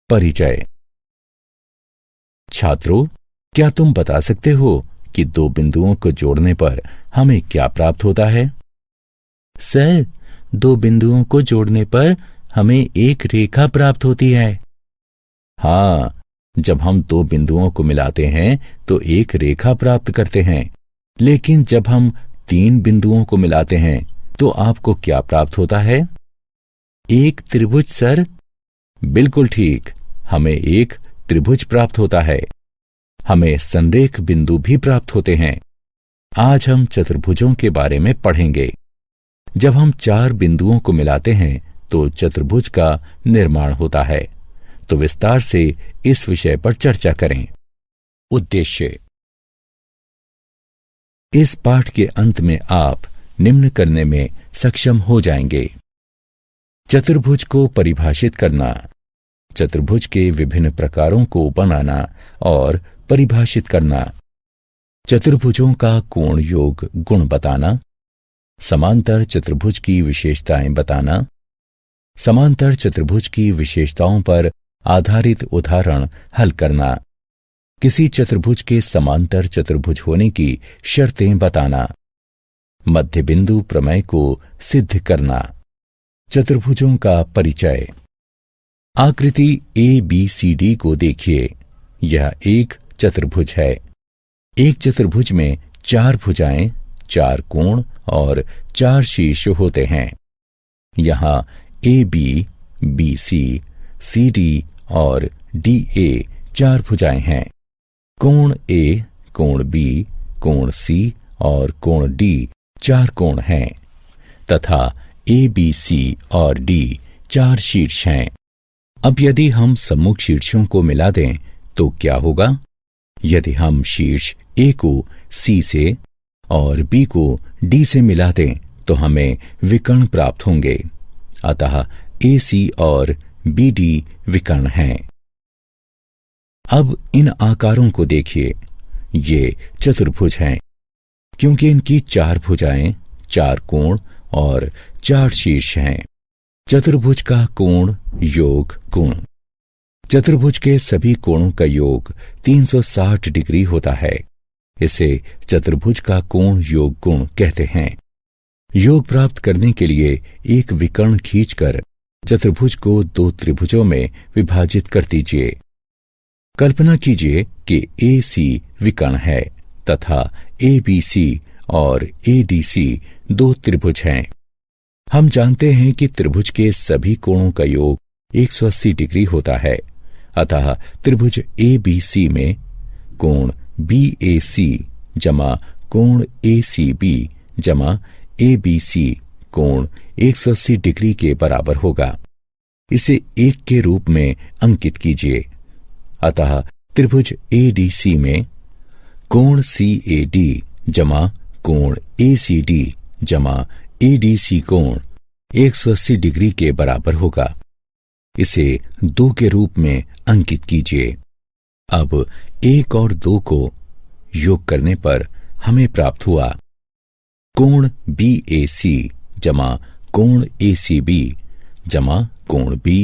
परिचय। छात्रों, क्या तुम बता सकते हो कि दो बिंदुओं को जोड़ने पर हमें क्या प्राप्त होता है? सर, दो बिंदुओं को जोड़ने पर हमें एक रेखा प्राप्त होती है। हाँ, जब हम दो बिंदुओं को मिलाते हैं तो एक रेखा प्राप्त करते हैं। लेकिन जब हम तीन बिंदुओं को मिलाते हैं तो आपको क्या प्राप्त होता है? एक त्रिभुज सर। बिल्कुल ठीक, हमें एक त्रिभुज प्राप्त होता है। हमें संरेख बिंदु भी प्राप्त होते हैं। आज हम चतुर्भुजों के बारे में पढ़ेंगे। जब हम चार बिंदुओं को मिलाते हैं तो चतुर्भुज का निर्माण होता है। तो विस्तार से इस विषय पर चर्चा करें। उद्देश्य। इस पाठ के अंत में आप निम्न करने में सक्षम हो जाएंगे। चतुर्भुज को परिभाषित करना, चतुर्भुज के विभिन्न प्रकारों को बनाना और परिभाषित करना, चतुर्भुजों का कोण योग गुण बताना, समांतर चतुर्भुज की विशेषताएं बताना, समांतर चतुर्भुज की विशेषताओं पर आधारित उदाहरण हल करना, किसी चतुर्भुज के समांतर चतुर्भुज होने की शर्तें बताना, मध्य बिंदु प्रमेय को सिद्ध करना। चतुर्भुजों का परिचय। आकृति ABCD को देखिए। यह एक चतुर्भुज है। एक चतुर्भुज में चार भुजाएं, चार कोण और चार शीर्ष होते हैं। यहाँ AB, BC, CD और DA चार भुजाएं हैं। कोण A, कोण B, कोण C और कोण D चार कोण हैं तथा ABC और D चार शीर्ष हैं। अब यदि हम सम्मुख शीर्षों को मिला दें तो क्या होगा? यदि हम शीर्ष A को C से और B को D से मिला दें तो हमें विकर्ण प्राप्त होंगे। अतः AC और BD विकर्ण हैं। अब इन आकारों को देखिए। ये चतुर्भुज हैं क्योंकि इनकी चार भुजाएं, चार कोण और चार शीर्ष हैं। चतुर्भुज का कोण योग गुण। चतुर्भुज के सभी कोणों का योग 360 डिग्री होता है। इसे चतुर्भुज का कोण योग गुण कहते हैं। योग प्राप्त करने के लिए एक विकर्ण खींचकर चतुर्भुज को दो त्रिभुजों में विभाजित कर दीजिए। कल्पना कीजिए कि AC विकर्ण है तथा ABC और ADC दो त्रिभुज हैं। हम जानते हैं कि त्रिभुज के सभी कोणों का योग 180 डिग्री होता है। अतः त्रिभुज ABC में कोण BAC जमा कोण ACB जमा ABC कोण 180 डिग्री के बराबर होगा। इसे एक के रूप में अंकित कीजिए। अतः त्रिभुज ADC में कोण CAD जमा कोण ACD जमा ADC कोण 180 डिग्री के बराबर होगा। इसे 2 के रूप में अंकित कीजिए। अब 1 और 2 को योग करने पर हमें प्राप्त हुआ कोण BAC जमा कोण ACB जमा कोण B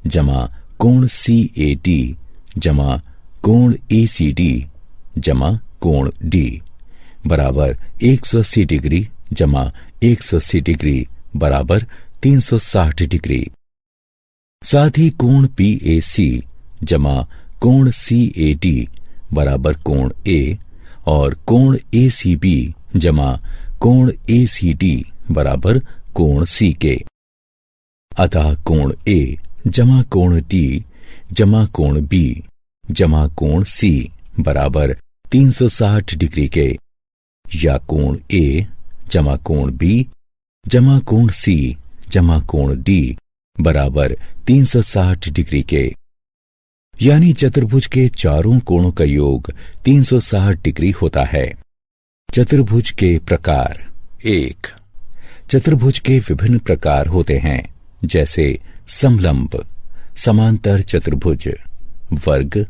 जमा कोण CAD जमा कोण ACD जमा कोण D बराबर 180 डिग्री जमा 180 डिग्री बराबर 360 डिग्री। साथ ही कोण PAC जमा कोण CAD बराबर कोण A और कोण ACB जमा कोण ACD बराबर कोण C के। अतः कोण A जमा कोण D जमा कोण B जमा कोण C बराबर 360 डिग्री के, या कोण A जमा कोण B जमा कोण C जमा कोण D बराबर 360 डिग्री के। यानी चतुर्भुज के चारों कोणों का योग 360 डिग्री होता है। चतुर्भुज के प्रकार। 1. चतुर्भुज के विभिन्न प्रकार होते हैं, जैसे समलंब, समांतर चतुर्भुज, वर्ग,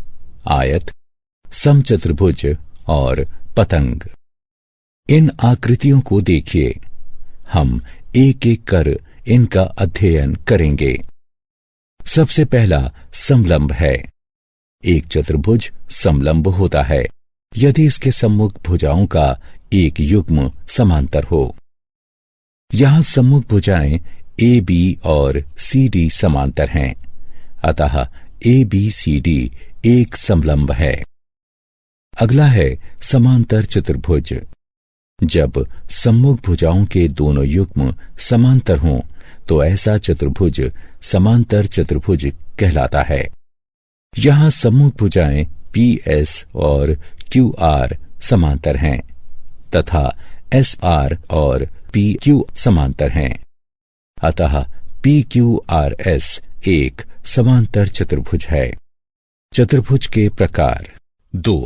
आयत, समचतुर्भुज और पतंग। इन आकृतियों को देखिए। हम एक एक कर इनका अध्ययन करेंगे। सबसे पहला समलंब है। एक चतुर्भुज समलंब होता है यदि इसके सम्मुख भुजाओं का एक युग्म समांतर हो। यहां सम्मुख भुजाएं ए बी और सी डी समांतर हैं, अतः ए बी सी डी एक समलंब है। अगला है समांतर चतुर्भुज। जब सम्मुख भुजाओं के दोनों युग्म समांतर हों तो ऐसा चतुर्भुज समांतर चतुर्भुज कहलाता है। यहां सम्मुख भुजाएं पी एस और क्यू आर समांतर हैं तथा एस आर और पी क्यू समांतर हैं, अतः पी क्यू आर एस एक समांतर चतुर्भुज है। चतुर्भुज के प्रकार 2।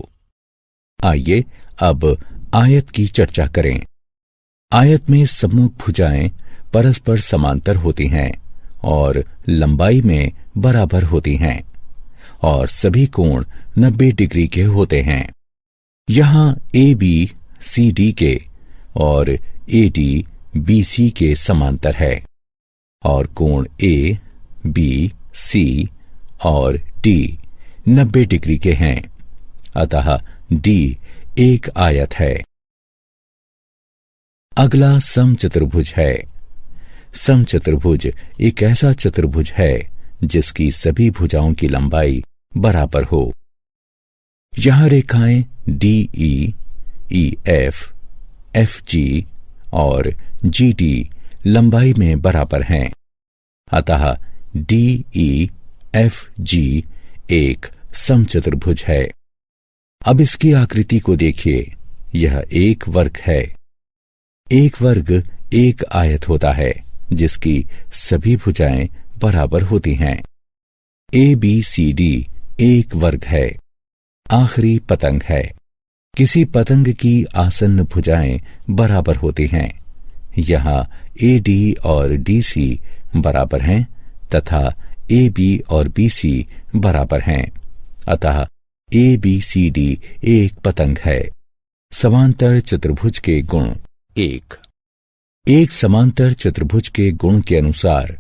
आइए अब आयत की चर्चा करें। आयत में सम्मुख भुजाएं परस्पर समांतर होती हैं और लंबाई में बराबर होती हैं और सभी कोण 90 डिग्री के होते हैं। यहां ए बी सी डी के और ए डी बी सी के समांतर है और कोण ए बी सी और डी 90 डिग्री के हैं, अतः डी एक आयत है। अगला समचतुर्भुज है। समचतुर्भुज एक ऐसा चतुर्भुज है जिसकी सभी भुजाओं की लंबाई बराबर हो। यहां रेखाएं D E F F G और जी डी लंबाई में बराबर हैं, अतः डी ई एफ जी एक समचतुर्भुज है। अब इसकी आकृति को देखिए, यह एक वर्ग है। एक वर्ग एक आयत होता है जिसकी सभी भुजाएं बराबर होती हैं। ए बी सी डी एक वर्ग है। आखिरी पतंग है। किसी पतंग की आसन्न भुजाएं बराबर होती हैं। यहां ए डी और डी सी बराबर हैं तथा ए बी और बी सी बराबर हैं, अतः ए बी सी डी एक पतंग है। समांतर चतुर्भुज के गुण 1। एक समांतर चतुर्भुज के गुण के अनुसार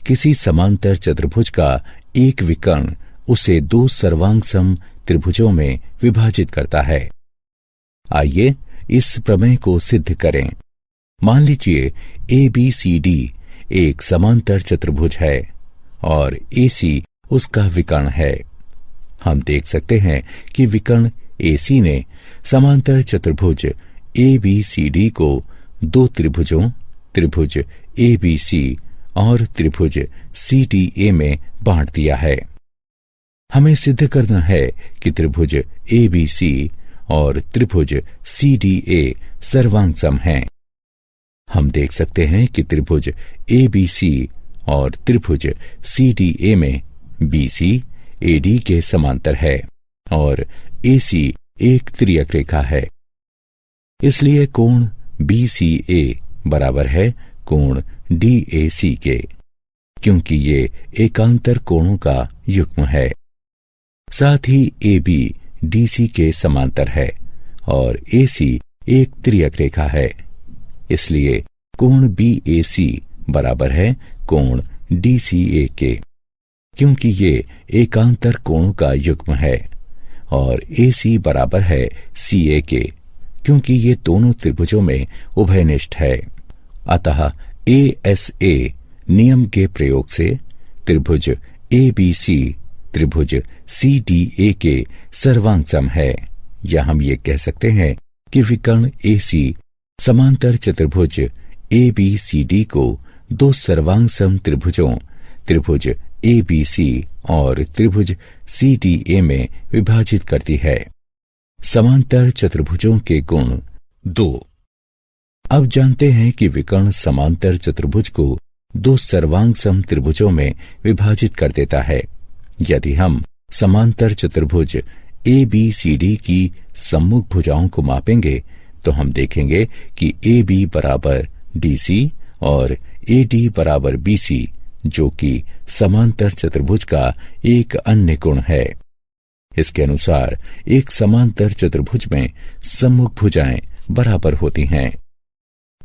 किसी समांतर चतुर्भुज का एक विकर्ण उसे 2 सर्वांगसम त्रिभुजों में विभाजित करता है। आइए इस प्रमेय को सिद्ध करें। मान लीजिए ए बी सी डी एक समांतर चतुर्भुज है और ए सी उसका विकर्ण है। हम देख सकते हैं कि विकर्ण ए सी ने समांतर चतुर्भुज ए बी सी डी को 2 त्रिभुजों त्रिभुज ए बी सी और त्रिभुज सी डी ए में बांट दिया है। हमें सिद्ध करना है कि त्रिभुज ए बी सी और त्रिभुज सी डी ए सर्वांगसम हैं। हम देख सकते हैं कि त्रिभुज ए बी सी और त्रिभुज सी डी ए में बी सी ए डी के समांतर है और ए सी एक त्रियक रेखा है। इसलिए कोण बी सी ए बराबर है कोण डी ए सी के, क्योंकि ये एकांतर कोणों का युग्म है। साथ ही ए बी डी सी के समांतर है और ए सी एक त्रियक रेखा है। इसलिए कोण बी ए सी बराबर है कोण डी सी ए के, क्योंकि ये एकांतर कोणों का युग्म है और ए सी बराबर है सी ए के, क्योंकि ये दोनों त्रिभुजों में उभयनिष्ठ है। अतः ए एस ए नियम के प्रयोग से त्रिभुज ए बी सी त्रिभुज सी डी ए के सर्वांगसम है, या हम ये कह सकते हैं कि विकर्ण ए सी समांतर चतुर्भुज ए बी सी डी को 2 सर्वांगसम त्रिभुजों त्रिभुज ए बी सी और त्रिभुज सी डी ए में विभाजित करती है। समांतर चतुर्भुजों के गुण 2। अब जानते हैं कि विकर्ण समांतर चतुर्भुज को 2 सर्वांगसम त्रिभुजों में विभाजित कर देता है। यदि हम समांतर चतुर्भुज ए बी सी डी की सम्मुख भुजाओं को मापेंगे तो हम देखेंगे कि ए बी बराबर डी सी और ए डी बराबर बी सी, जो कि समांतर चतुर्भुज का एक अन्य गुण है। इसके अनुसार एक समांतर चतुर्भुज में सम्मुख भुजाएं बराबर होती हैं।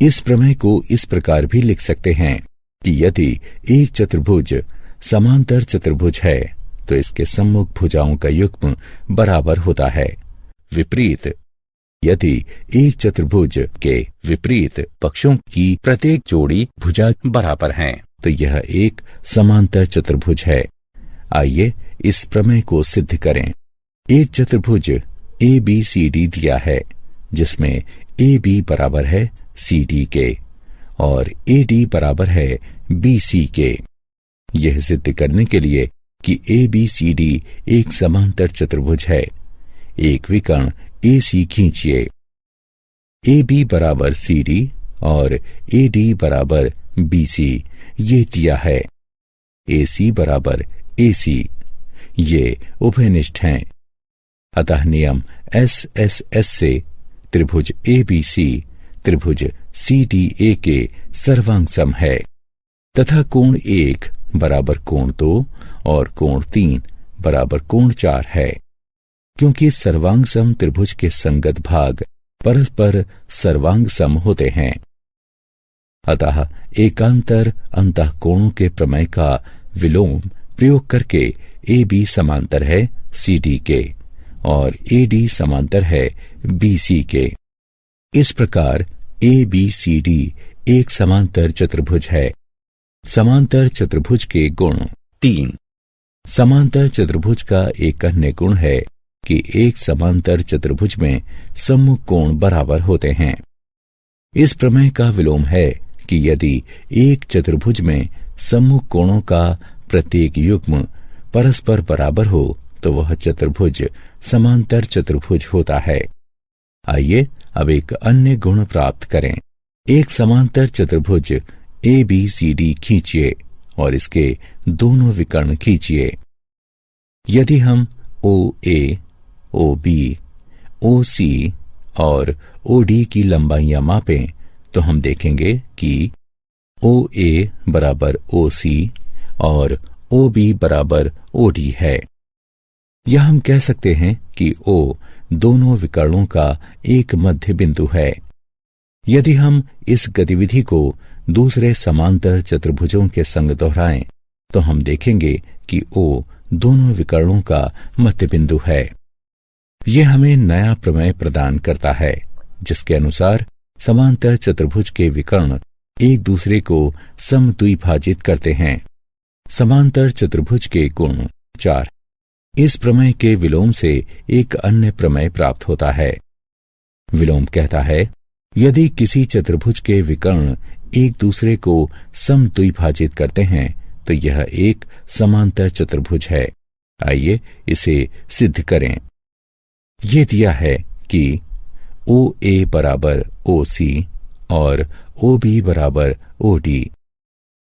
इस प्रमेय को इस प्रकार भी लिख सकते हैं कि यदि एक चतुर्भुज समांतर चतुर्भुज है तो इसके सम्मुख भुजाओं का युग्म बराबर होता है। विपरीत, यदि एक चतुर्भुज के विपरीत पक्षों की प्रत्येक जोड़ी भुजा बराबर हैं, तो यह एक समांतर चतुर्भुज है। आइए इस प्रमेय को सिद्ध करें। एक चतुर्भुज ABCD दिया है, जिसमें AB बराबर है CD के और AD बराबर है BC के। यह सिद्ध करने के लिए कि ABCD एक समांतर चतुर्भुज है, एक विकर्ण AC खींचिए। AB बराबर CD और AD बराबर BC ये दिया है। AC बराबर AC ये उभयनिष्ठ हैं। अतः नियम SSS से त्रिभुज ABC त्रिभुज CDA के सर्वांग सम है तथा कोण 1 बराबर कोण 2 और कोण 3 बराबर कोण 4 है। क्योंकि सर्वांग सम त्रिभुज के संगत भाग परस्पर सर्वांग सम होते हैं, अतः एकांतर अंतःकोणों के प्रमेय का विलोम प्रयोग करके AB समांतर है CD के और AD समांतर है BC के। इस प्रकार ABCD एक समांतर चतुर्भुज है। समांतर चतुर्भुज के गुण 3। समांतर चतुर्भुज का एक अन्य गुण है कि एक समांतर चतुर्भुज में सम्मुख कोण बराबर होते हैं। इस प्रमेय का विलोम है कि यदि एक चतुर्भुज में सम्मुख कोणों का प्रत्येक युग्म परस्पर बराबर हो तो वह चतुर्भुज समांतर चतुर्भुज होता है। आइए अब एक अन्य गुण प्राप्त करें। एक समांतर चतुर्भुज ABCD खींचिए और इसके दोनों विकर्ण खींचिए। यदि हम OA, OB, OC और OD की लंबाइयां मापें तो हम देखेंगे कि OA बराबर OC और OB बराबर OD है। या हम कह सकते हैं कि O दोनों विकर्णों का एक मध्य बिंदु है। यदि हम इस गतिविधि को दूसरे समांतर चतुर्भुजों के संग दोहराएं तो हम देखेंगे कि O दोनों विकर्णों का मध्य बिंदु है। यह हमें नया प्रमेय प्रदान करता है, जिसके अनुसार समांतर चतुर्भुज के विकर्ण एक दूसरे को समद्विभाजित करते हैं। समांतर चतुर्भुज के गुण 4। इस प्रमेय के विलोम से एक अन्य प्रमेय प्राप्त होता है। विलोम कहता है, यदि किसी चतुर्भुज के विकर्ण एक दूसरे को समद्विभाजित करते हैं तो यह एक समांतर चतुर्भुज है। आइए इसे सिद्ध करें। ये दिया है कि OA बराबर OC और OB बराबर OD।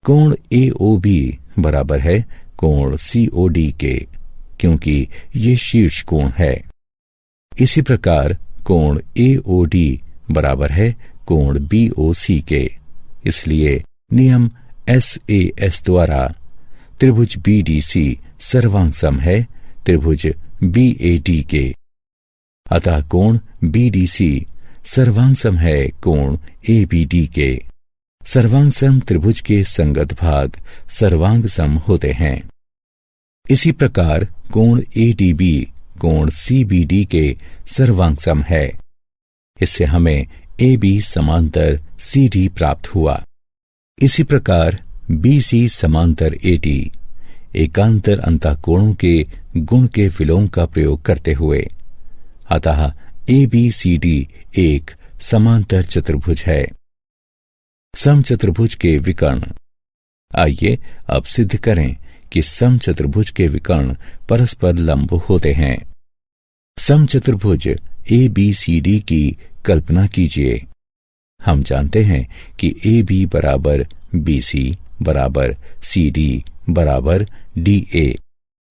कोण AOB बराबर है कोण COD के, क्योंकि ये शीर्ष कोण है। इसी प्रकार कोण AOD बराबर है कोण BOC के। इसलिए नियम SAS द्वारा त्रिभुज BDC सर्वांग सम है त्रिभुज BAD के। अतः कोण BDC सर्वांग सम है कोण ABD के। सर्वांग सम त्रिभुज के संगत भाग सर्वांग सम होते हैं। इसी प्रकार कोण ADB कोण CBD के सर्वांग सम है। इससे हमें AB समांतर CD प्राप्त हुआ। इसी प्रकार BC समांतर AD एकांतर अंतःकोणों के गुण के विलोम का प्रयोग करते हुए, अतः ABCD एक समांतर चतुर्भुज है। समचतुर्भुज के विकर्ण। आइए अब सिद्ध करें कि समचतुर्भुज के विकर्ण परस्पर लंब होते हैं। समचतुर्भुज ABCD की कल्पना कीजिए। हम जानते हैं कि AB बराबर BC बराबर CD बराबर DA,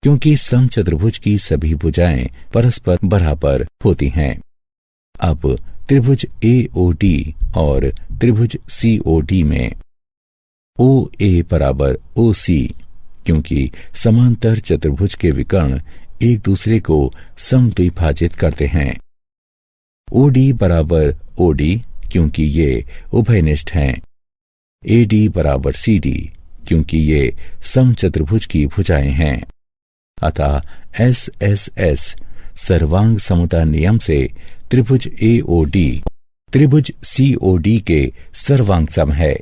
क्योंकि समचतुर्भुज की सभी भुजाएं परस्पर बराबर होती हैं। अब त्रिभुज AOD और त्रिभुज COD में OA बराबर OC, क्योंकि समांतर चतुर्भुज के विकर्ण एक दूसरे को समद्विभाजित करते हैं। OD बराबर OD, क्योंकि ये उभयनिष्ठ हैं। AD बराबर CD, क्योंकि ये समचतुर्भुज की भुजाएं हैं। अतः एस एस एस सर्वांग समता नियम से त्रिभुज एओडी त्रिभुज सीओडी के सर्वांग सम है।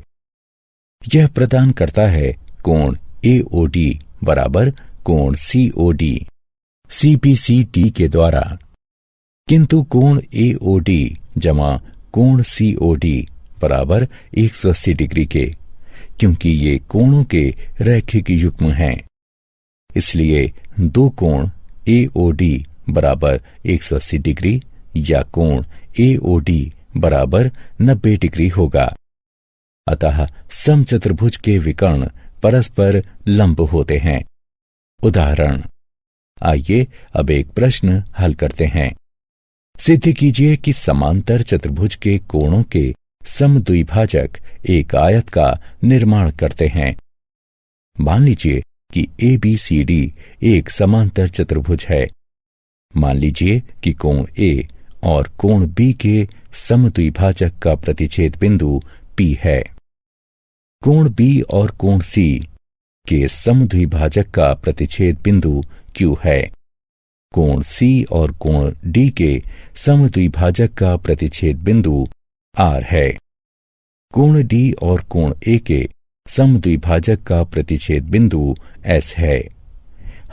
यह प्रदान करता है कोण एओडी बराबर कोण सीओडी सीपीसीटी के द्वारा, किंतु कोण एओडी जमा कोण सीओडी बराबर 180 डिग्री के, क्योंकि ये कोणों के रैखिक युग्म हैं। इसलिए दो कोण एओडी बराबर 180 डिग्री या कोण एओडी बराबर 90 डिग्री होगा। अतः समचतुर्भुज के विकर्ण परस्पर लंब होते हैं। उदाहरण, आइए अब एक प्रश्न हल करते हैं। सिद्ध कीजिए कि समांतर चतुर्भुज के कोणों के समद्विभाजक एक आयत का निर्माण करते हैं। मान लीजिए कि ABCD एक समांतर चतुर्भुज है। मान लीजिए कि कोण A और कोण B के समद्विभाजक का प्रतिच्छेद बिंदु P है। कोण B और कोण C के समद्विभाजक का प्रतिच्छेद बिंदु Q है। कोण C और कोण D के समद्विभाजक का प्रतिच्छेद बिंदु R है। कोण D और कोण A के समद्विभाजक का प्रतिच्छेद बिंदु S है।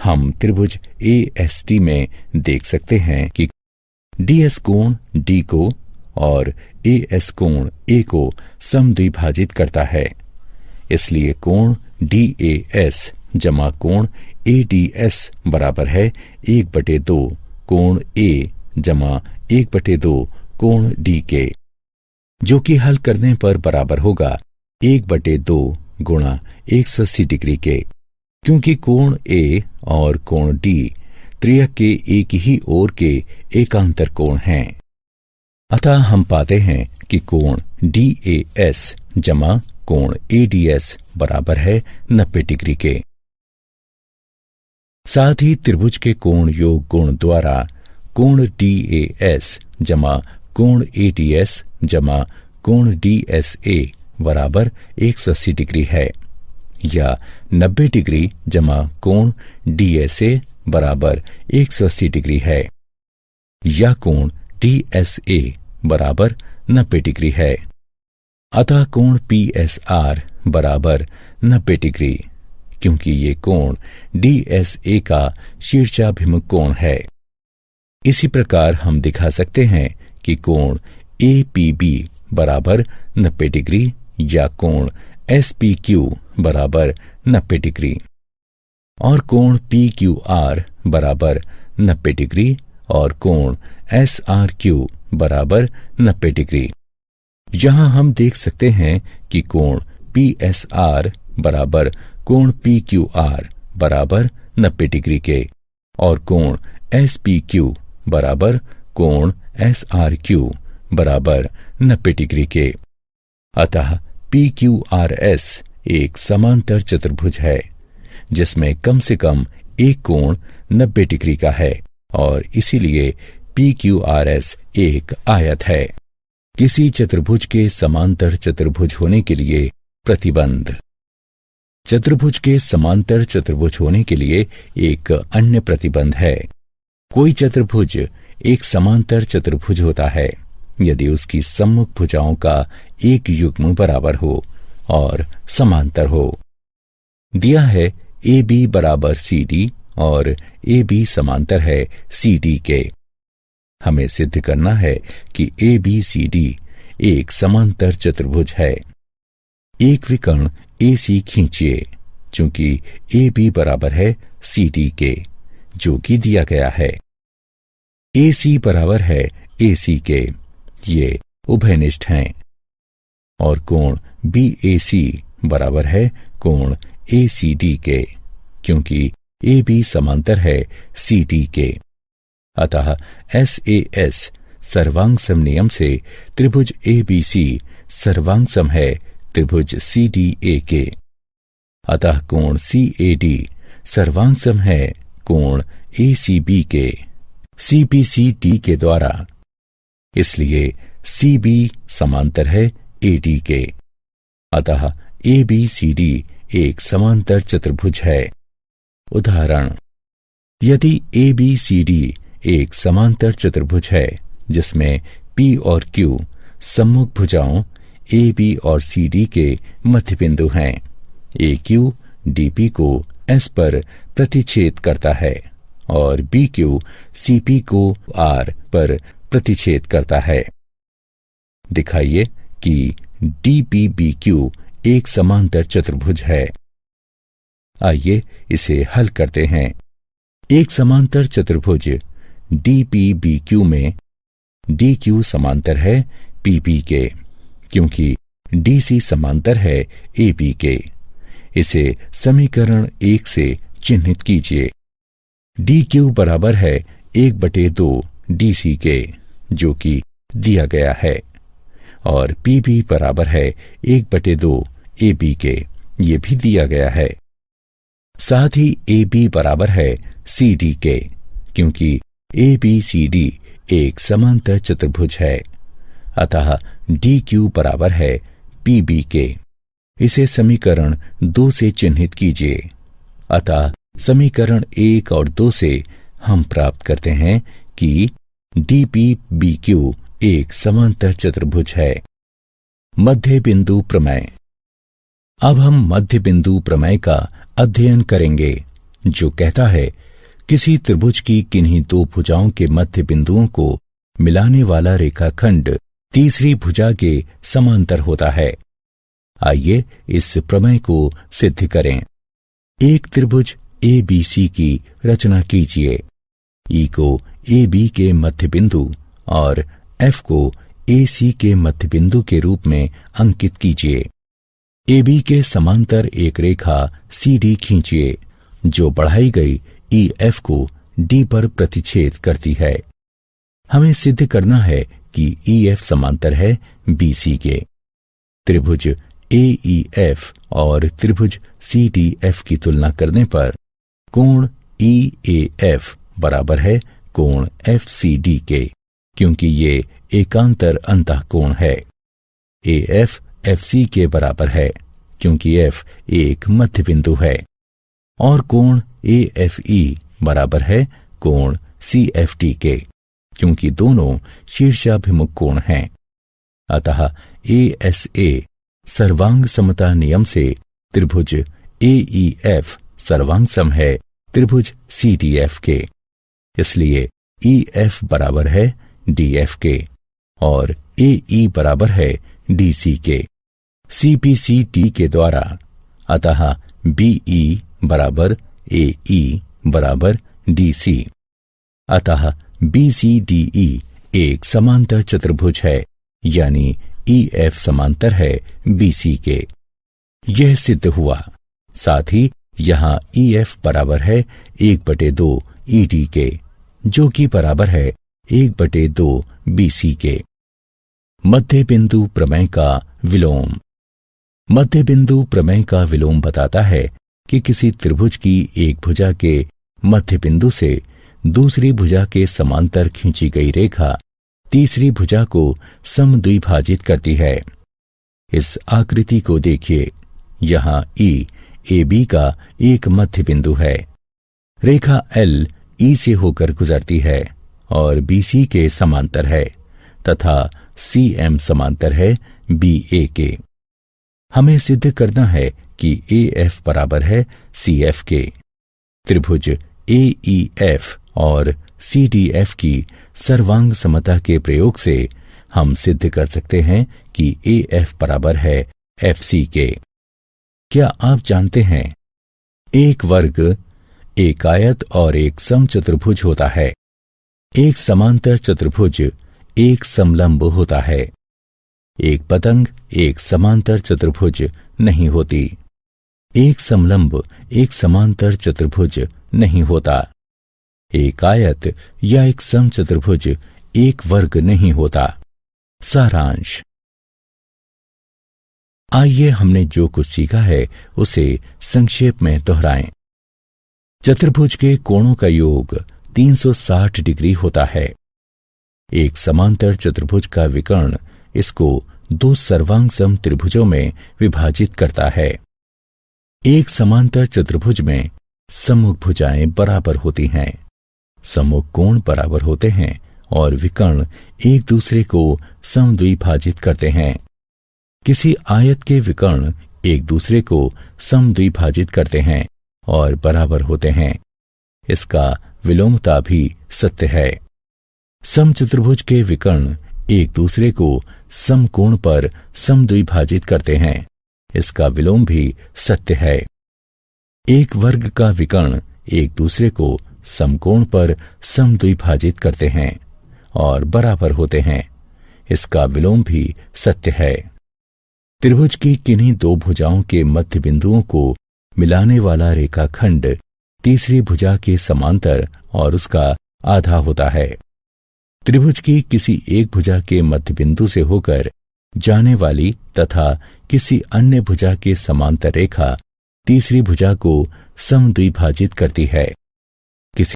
हम त्रिभुज AST में देख सकते हैं कि DS कोण D को और AS कोण A को समद्विभाजित करता है। इसलिए कोण DAS जमा कोण ADS बराबर है 1/2 कोण A जमा 1/2 कोण D के, जो कि हल करने पर बराबर होगा 1/2 गुणा 180 डिग्री के, क्योंकि कोण A और कोण D त्रियक के एक ही ओर के एकांतर कोण हैं। अतः हम पाते हैं कि कोण DAS जमा कोण ADS बराबर है 90 डिग्री के। साथ ही त्रिभुज के कोण योग गुण द्वारा कोण DAS जमा कोण ADS जमा कोण DSA बराबर 180 डिग्री है, या 90 डिग्री जमा कोण DSA बराबर 180 डिग्री है, या कोण DSA बराबर 90 डिग्री है। अतः कोण PSR बराबर 90 डिग्री, क्योंकि ये कोण DSA का शीर्षाभिमुख कोण है। इसी प्रकार हम दिखा सकते हैं कि कोण APB बराबर 90 डिग्री या कोण SPQ बराबर 90 डिग्री और कोण PQR बराबर 90 डिग्री और कोण SRQ बराबर 90 डिग्री। यहाँ हम देख सकते हैं कि कोण PSR बराबर कोण PQR बराबर 90 डिग्री के और कोण SPQ बराबर कोण SRQ बराबर 90 डिग्री के। अतः PQRS एक समांतर चतुर्भुज है जिसमें कम से कम एक कोण 90 डिग्री का है और इसीलिए PQRS एक आयत है। किसी चतुर्भुज के समांतर चतुर्भुज होने के लिए प्रतिबंध। चतुर्भुज के समांतर चतुर्भुज होने के लिए एक अन्य प्रतिबंध है। कोई चतुर्भुज एक समांतर चतुर्भुज होता है यदि उसकी सम्मुख भुजाओं का एक युग्म बराबर हो और समांतर हो। दिया है AB बराबर CD और AB समांतर है CD के। हमें सिद्ध करना है कि ABCD एक समांतर चतुर्भुज है। एक विकर्ण AC खींचिए, चूंकि AB बराबर है CD के, जो कि दिया गया है। AC बराबर है AC के, ये उभयनिष्ठ हैं, और कोण BAC बराबर है कोण ACD के, क्योंकि AB समांतर है CD के। अतः SAS सर्वांगसम नियम से त्रिभुज ABC सर्वांगसम है त्रिभुज CDA के। अतः कोण CAD सर्वांगसम है कोण ACB के CPCD के द्वारा। इसलिए CB समांतर है AD के। अतः ABCD एक समांतर चतुर्भुज है। उदाहरण, यदि ABCD एक समांतर चतुर्भुज है जिसमें P और Q सम्मुख भुजाओं AB और CD के मध्य बिंदु हैं। AQ DP को S पर प्रतिच्छेद करता है और BQ CP को R पर प्रतिच्छेद करता है। दिखाइए कि DPBQ एक समांतर चतुर्भुज है। आइए इसे हल करते हैं। एक समांतर चतुर्भुज DPBQ में DQ समांतर है PP के, क्योंकि DC समांतर है AB के। इसे समीकरण 1 से चिन्हित कीजिए। DQ बराबर है 1/2 DC के, जो कि दिया गया है, और PB बराबर है 1/2 AB के, ये भी दिया गया है। साथ ही AB बराबर है CD के, क्योंकि ABCD एक समांतर चतुर्भुज है। अतः DQ बराबर है PB के। इसे समीकरण 2 से चिन्हित कीजिए। अतः समीकरण 1 और 2 से हम प्राप्त करते हैं कि DPBQ एक समांतर चतुर्भुज है। मध्य बिंदु प्रमेय। अब हम मध्य बिंदु प्रमेय का अध्ययन करेंगे, जो कहता है किसी त्रिभुज की किन्हीं दो भुजाओं के मध्य बिंदुओं को मिलाने वाला रेखाखंड तीसरी भुजा के समांतर होता है। आइए इस प्रमेय को सिद्ध करें। एक त्रिभुज ABC की रचना कीजिए। E को AB के मध्य बिंदु और F को AC के मध्य बिंदु के रूप में अंकित कीजिए। AB के समांतर एक रेखा CD खींचिए, जो बढ़ाई गई EF को D पर प्रतिच्छेद करती है। हमें सिद्ध करना है कि EF समांतर है BC के। त्रिभुज AEF और त्रिभुज CDF की तुलना करने पर कोण EAF बराबर है कोण FCD के, क्योंकि ये एकांतर अंतःकोण है। AF FC के बराबर है, क्योंकि F एक मध्य बिंदु है, और कोण AFE बराबर है कोण CFD के, क्योंकि दोनों शीर्षाभिमुख कोण हैं। अतः ASA सर्वांग समता नियम से त्रिभुज AEF सर्वांग सम है त्रिभुज CDF के। इसलिए EF बराबर है DF के और AE बराबर है DC के, CPCD के द्वारा। अतः BE बराबर AE बराबर DC। अतः BCDE एक समांतर चतुर्भुज है, यानी EF समांतर है BC के। यह सिद्ध हुआ। साथ ही यहाँ EF बराबर है 1/2 ED के, जो कि बराबर है 1/2 BC के। मध्य बिंदु प्रमेय का विलोम। मध्य बिंदु प्रमेय का विलोम बताता है कि किसी त्रिभुज की एक भुजा के मध्य बिंदु से दूसरी भुजा के समांतर खींची गई रेखा तीसरी भुजा को समद्विभाजित करती है। इस आकृति को देखिए। यहाँ E AB का एक मध्य बिंदु है। रेखा L E से होकर गुजरती है और BC के समांतर है, तथा CM समांतर है BA के। हमें सिद्ध करना है कि AF बराबर है CF के। त्रिभुज AEF और CDF की सर्वांग समता के प्रयोग से हम सिद्ध कर सकते हैं कि AF बराबर है FC के। क्या आप जानते हैं, एक वर्ग, एक आयत और एक समचतुर्भुज होता है। एक समांतर चतुर्भुज एक समलंब होता है। एक पतंग एक समांतर चतुर्भुज नहीं होती। एक समलंब एक समांतर चतुर्भुज नहीं होता। एक आयत या एक समचतुर्भुज एक वर्ग नहीं होता। सारांश। आइए हमने जो कुछ सीखा है उसे संक्षेप में दोहराएं। चतुर्भुज के कोणों का योग 360 डिग्री होता है। एक समांतर चतुर्भुज का विकर्ण इसको दो सर्वांग सम त्रिभुजों में विभाजित करता है। एक समांतर चतुर्भुज में सम्मुख भुजाएं बराबर होती हैं, सम्मुख कोण बराबर होते हैं और विकर्ण एक दूसरे को समद्विभाजित करते हैं। किसी आयत के विकर्ण एक दूसरे को समद्विभाजित करते हैं और बराबर होते हैं। इसका विलोमता भी सत्य है। समचतुर्भुज के विकर्ण एक दूसरे को समकोण पर समद्विभाजित करते हैं। इसका विलोम भी सत्य है। एक वर्ग का विकर्ण एक दूसरे को समकोण पर समद्विभाजित करते हैं और बराबर होते हैं। इसका विलोम भी सत्य है। त्रिभुज की किन्हीं दो भुजाओं के मध्य बिंदुओं को मिलाने वाला रेखाखंड तीसरी भुजा के समांतर और उसका आधा होता है। त्रिभुज की किसी एक भुजा के मध्य बिंदु से होकर जाने वाली तथा किसी अन्य भुजा के समांतर रेखा तीसरी भुजा को समद्विभाजित करती है। किसी